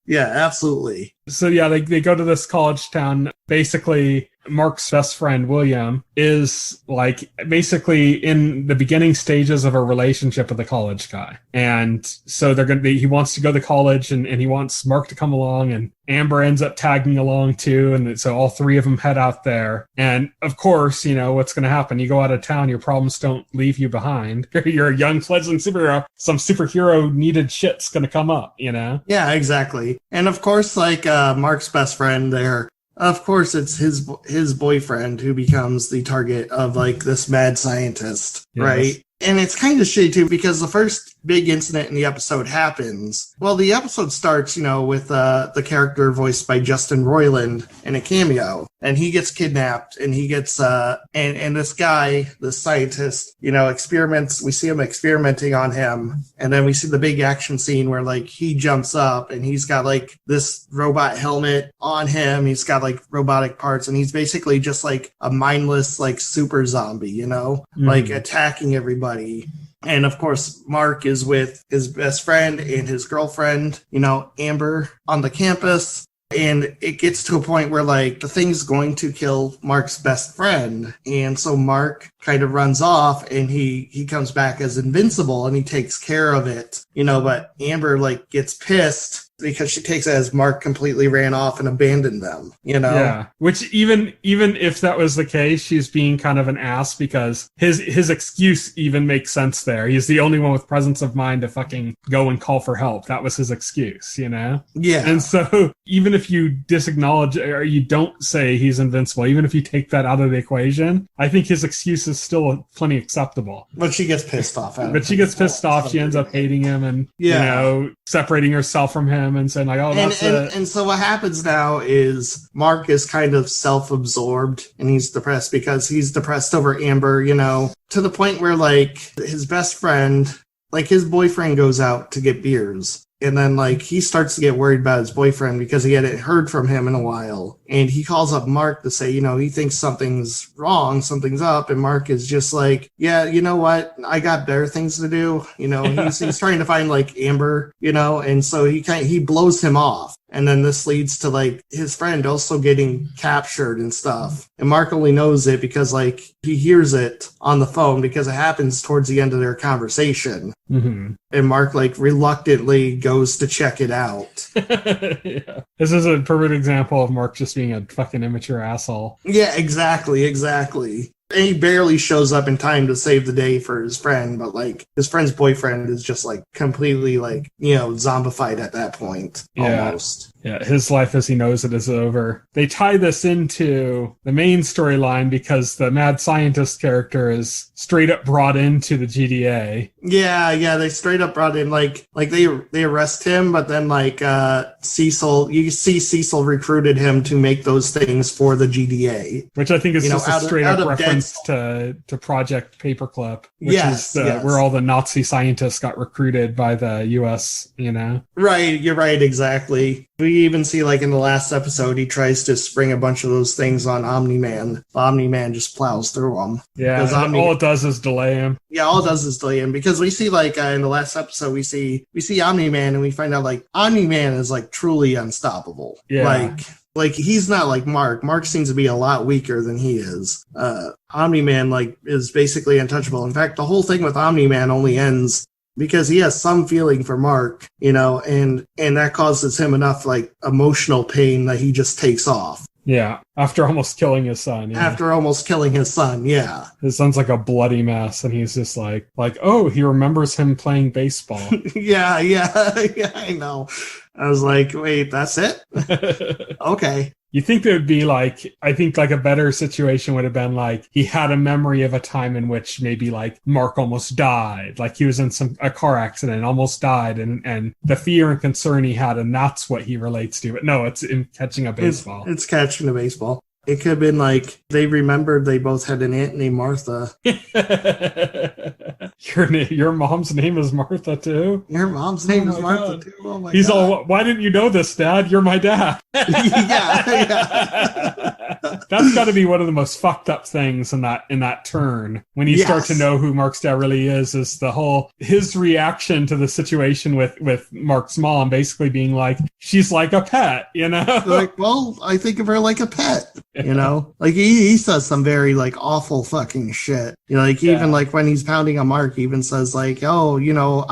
Yeah, absolutely. So yeah, they go to this college town. Basically, Mark's best friend, William, is like basically in the beginning stages of a relationship with a college guy. And so he wants to go to college and he wants Mark to come along, and Amber ends up tagging along too. And so all three of them head out there. And of course, you know, what's going to happen? You go out of town, your problems don't leave you behind. You're a young fledgling superhero. Some superhero needed shit's going to come up, you know? Yeah, exactly. And of course, like Mark's best friend there, of course, it's his boyfriend who becomes the target of like this mad scientist, yes. Right? And it's kind of shitty too, because the first big incident in the episode happens. Well, the episode starts, you know, with the character voiced by Justin Roiland in a cameo, and he gets kidnapped, and he gets and this guy, the scientist, you know, experiments. We see him experimenting on him, and then we see the big action scene where like he jumps up, and he's got like this robot helmet on him. He's got like robotic parts, and he's basically just like a mindless like super zombie, you know, like attacking everybody. And of course, Mark is with his best friend and his girlfriend, you know, Amber, on the campus. And it gets to a point where like the thing's going to kill Mark's best friend. And so Mark kind of runs off, and he comes back as Invincible, and he takes care of it, you know, but Amber like gets pissed because she takes it as Mark completely ran off and abandoned them, you know? Yeah. Which even if that was the case, she's being kind of an ass, because his excuse even makes sense there. He's the only one with presence of mind to fucking go and call for help. That was his excuse, you know? Yeah. And so even if you disacknowledge or you don't say he's invincible, even if you take that out of the equation, I think his excuse is still plenty acceptable. But she gets pissed off at him. But she gets pissed off. She ends up hating him and, you know, separating herself from him and saying like, oh, that's it. And so what happens now is Mark is kind of self-absorbed, and he's depressed because he's depressed over Amber, you know, to the point where like his best friend, like his boyfriend goes out to get beers. And then, like, he starts to get worried about his boyfriend because he hadn't heard from him in a while. And he calls up Mark to say, you know, he thinks something's wrong, something's up. And Mark is just like, yeah, you know what? I got better things to do. You know, he's trying to find, like, Amber, you know, and so he blows him off. And then this leads to, like, his friend also getting captured and stuff. And Mark only knows it because, like, he hears it on the phone because it happens towards the end of their conversation. Mm-hmm. And Mark, like, reluctantly goes to check it out. Yeah. This is a perfect example of Mark just being a fucking immature asshole. Yeah, exactly. And he barely shows up in time to save the day for his friend, but like his friend's boyfriend is just like completely like, you know, zombified at that point. Almost. Yeah, his life as he knows it is over. They tie this into the main storyline because the mad scientist character is straight up brought into the GDA. Yeah, they straight up brought in like they arrest him, but then like Cecil, you see Cecil recruited him to make those things for the GDA, which I think is just a straight up reference to Project Paperclip, which is where all the Nazi scientists got recruited by the US, you know. Right, you're right, exactly. we even see, like, in the last episode, he tries to spring a bunch of those things on Omni-Man. Omni-Man just plows through them. Yeah, all it does is delay him. Yeah, all it does is delay him. Because we see, like, in the last episode, we see Omni-Man, and we find out, like, Omni-Man is, like, truly unstoppable. Yeah. Like, he's not like Mark. Mark seems to be a lot weaker than he is. Omni-Man, like, is basically untouchable. In fact, the whole thing with Omni-Man only ends because he has some feeling for Mark, you know, and that causes him enough, like, emotional pain that he just takes off. Yeah, after almost killing his son. Yeah. After almost killing his son, yeah. His son's like a bloody mess, and he's just like, oh, he remembers him playing baseball. yeah, I know. I was like, wait, that's it? Okay. You think there would be like, I think like a better situation would have been like, he had a memory of a time in which maybe like Mark almost died. Like he was in a car accident, almost died. And the fear and concern he had, and that's what he relates to. But no, it's in catching a baseball. It's catching a baseball. It could have been like they remembered they both had an aunt named Martha. Your mom's name is Martha too? Your mom's name is Martha too? Oh my God. He's all, why didn't you know this, Dad? You're my dad. yeah. That's got to be one of the most fucked up things in that turn. When you start to know who Mark's dad really is his reaction to the situation with Mark's mom basically being like, she's like a pet, you know? Like, well, I think of her like a pet. You know, like he says some very like awful fucking shit. You know, like even like when he's pounding on Mark, he even says like, oh, you know,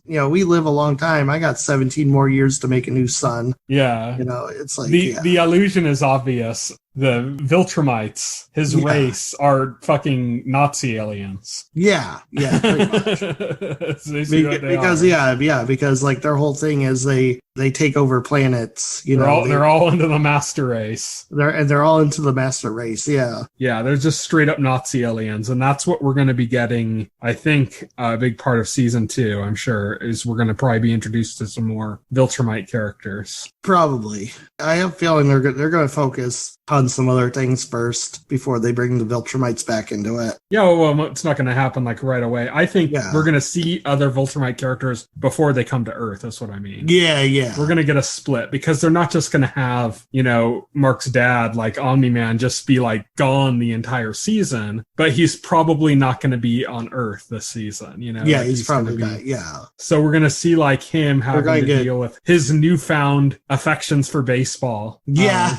we live a long time. I got 17 more years to make a new son. Yeah. You know, it's like the allusion is obvious. The Viltrumites, his race, are fucking Nazi aliens. Yeah, pretty much. Because like their whole thing is they take over planets. You they're all into the master race. They're all into the master race. Yeah, they're just straight up Nazi aliens, and that's what we're going to be getting. I think a big part of season 2, I'm sure, is we're going to probably be introduced to some more Viltrumite characters. Probably, I have a feeling they're going to focus on some other things first before they bring the Viltrumites back into it. Yeah, well, it's not going to happen like right away. I think we're going to see other Viltrumite characters before they come to Earth. That's what I mean. Yeah. We're going to get a split because they're not just going to have, you know, Mark's dad, like Omni-Man, just be like gone the entire season, but he's probably not going to be on Earth this season, you know? Yeah, he's probably not, yeah. So we're going to see like him having to deal with his newfound affections for baseball. Yeah.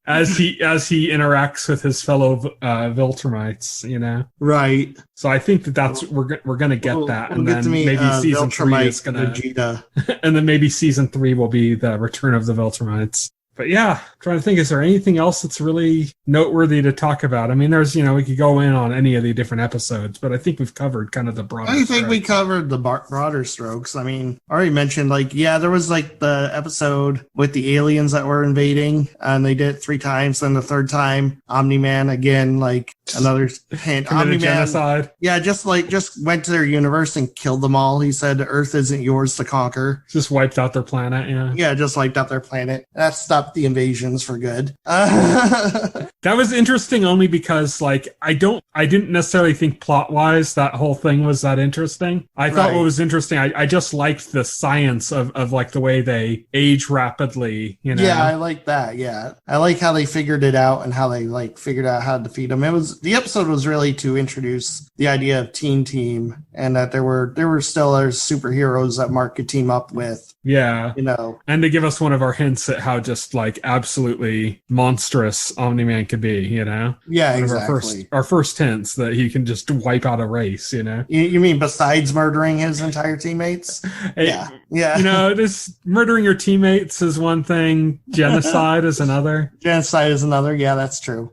as he interacts with his fellow Viltrumites, you know? Right. So I think that's we're going to get that, and then maybe season 3 is going to, and then maybe season 3 will be the return of the Viltrumites. But yeah, I'm trying to think, is there anything else that's really noteworthy to talk about? I mean, there's, you know, we could go in on any of the different episodes, but I think we've covered kind of the broader strokes. I think we covered the broader strokes. I mean, I already mentioned, like, there was, like, the episode with the aliens that were invading, and they did it 3 times, then the 3rd time, Omni-Man, again, like, another hint. Omni-Man, genocide. Yeah, just went to their universe and killed them all. He said, Earth isn't yours to conquer. Just wiped out their planet, yeah. Yeah, just wiped out their planet. That stopped the invasions for good. That was interesting only because, like, I didn't necessarily think plot-wise that whole thing was that interesting. I thought what was interesting, I just liked the science of like the way they age rapidly, you know? Yeah, I like that, yeah. I like how they figured it out and how they, like, figured out how to defeat them. The episode was really to introduce the idea of Teen Team, and that there were still other superheroes that Mark could team up with. Yeah. You know. And to give us one of our hints at how just, like, absolutely monstrous Omni-Man could be, you know? Yeah, exactly. Our first hints that he can just wipe out a race, you know? You mean besides murdering his entire teammates? Yeah. You know, just murdering your teammates is one thing. Genocide is another. Genocide is another. Yeah, that's true.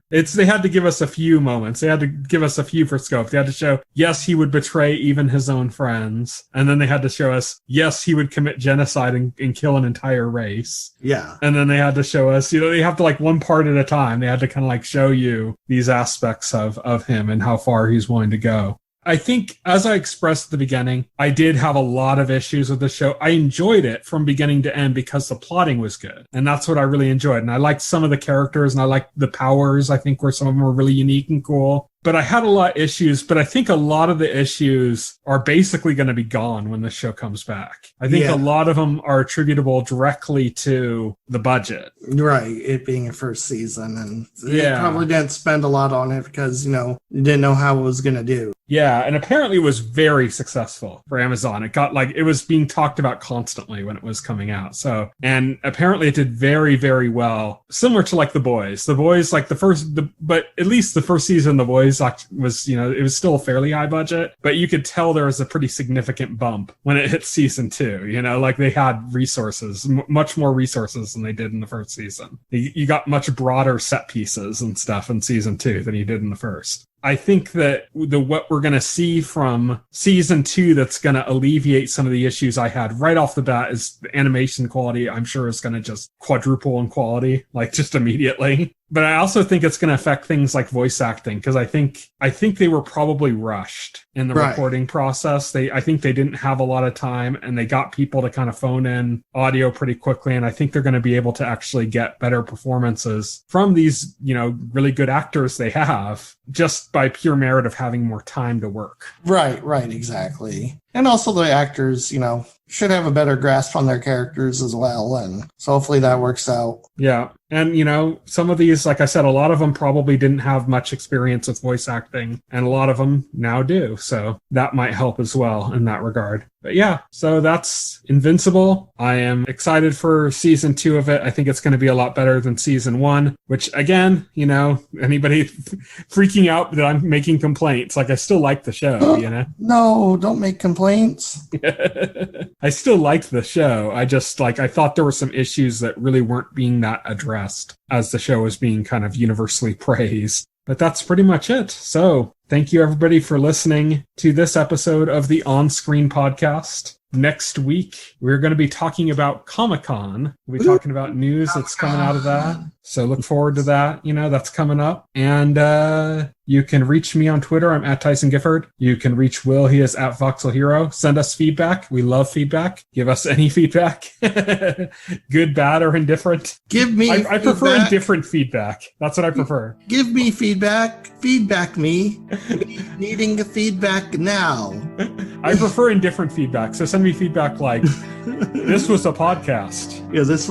They had to give us a few moments. They had to give us a few for scope. They had to show, yes, he would betray even his own friends. And then they had to show us, yes, he would commit genocide and kill an entire race. Yeah. And then they had to show us, you know, they have to, like, one part at a time. They had to kind of like show you these aspects of him and how far he's willing to go. I think, as I expressed at the beginning, I did have a lot of issues with the show. I enjoyed it from beginning to end because the plotting was good. And that's what I really enjoyed. And I liked some of the characters, and I liked the powers. I think where some of them were really unique and cool. but I had a lot of issues, but I think a lot of the issues are basically going to be gone when the show comes back. I think a lot of them are attributable directly to the budget. Right, it being a first season, and they probably didn't spend a lot on it because, you didn't know how it was going to do. Yeah, and apparently it was very successful for Amazon. It was being talked about constantly when it was coming out. So, and apparently it did very, very well. Similar to like The Boys. The Boys, like but at least the first season, The Boys was, it was still a fairly high budget, but you could tell there was a pretty significant bump when it hit season 2. Like they had resources, much more resources than they did in the first season. You got much broader set pieces and stuff in season 2 than you did in the first. I think that what we're going to see from season 2 that's going to alleviate some of the issues I had right off the bat is the animation quality. I'm sure is going to just quadruple in quality, like just immediately. But I also think it's going to affect things like voice acting, because I think they were probably rushed in the recording process. I think they didn't have a lot of time, and they got people to kind of phone in audio pretty quickly. And I think they're going to be able to actually get better performances from these, really good actors they have, just by pure merit of having more time to work. Right, exactly. And also the actors, should have a better grasp on their characters as well. And so hopefully that works out. Yeah. And, some of these, like I said, a lot of them probably didn't have much experience with voice acting, and a lot of them now do. So that might help as well in that regard. But yeah, so that's Invincible. I am excited for season 2 of it. I think it's going to be a lot better than season 1, which again, anybody freaking out that I'm making complaints, like I still like the show, No, don't make complaints. I still liked the show. I just I thought there were some issues that really weren't being that addressed as the show was being kind of universally praised. But that's pretty much it. So thank you everybody for listening to this episode of the OnScreen podcast. Next week, we're going to be talking about Comic-Con. We'll be talking about news that's coming out of that. So look forward to that. That's coming up. And you can reach me on Twitter. I'm at Tyson Gifford. You can reach Will. He is at Voxel Hero. Send us feedback. We love feedback. Give us any feedback. Good, bad, or indifferent. Give me I prefer indifferent feedback. That's what I prefer. Give me feedback. Feedback me. Needing feedback now. I prefer indifferent feedback. So send me feedback like, this was a podcast. Yeah, this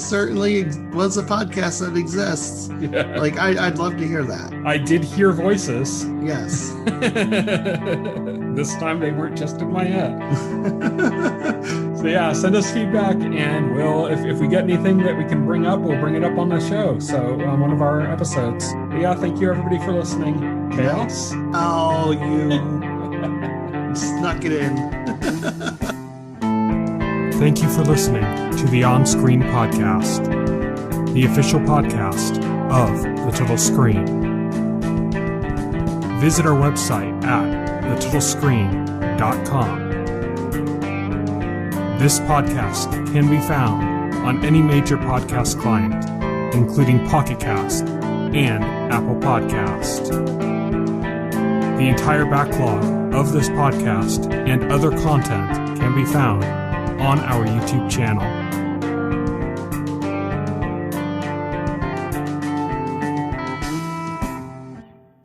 certainly was a podcast that exists. Yeah. I'd love to hear that. I did hear voices. Yes. This time they weren't just in my head. So yeah, send us feedback, and we'll, if we get anything that we can bring up, we'll bring it up on the show. So on one of our episodes. But yeah, thank you everybody for listening. Chaos? Oh, you snuck it in. Thank you for listening to the OnScreen podcast, the official podcast of The Total Screen. Visit our website at thetotalscreen.com. This podcast can be found on any major podcast client, including Pocket Cast and Apple Podcast. The entire backlog of this podcast and other content can be found on our YouTube channel.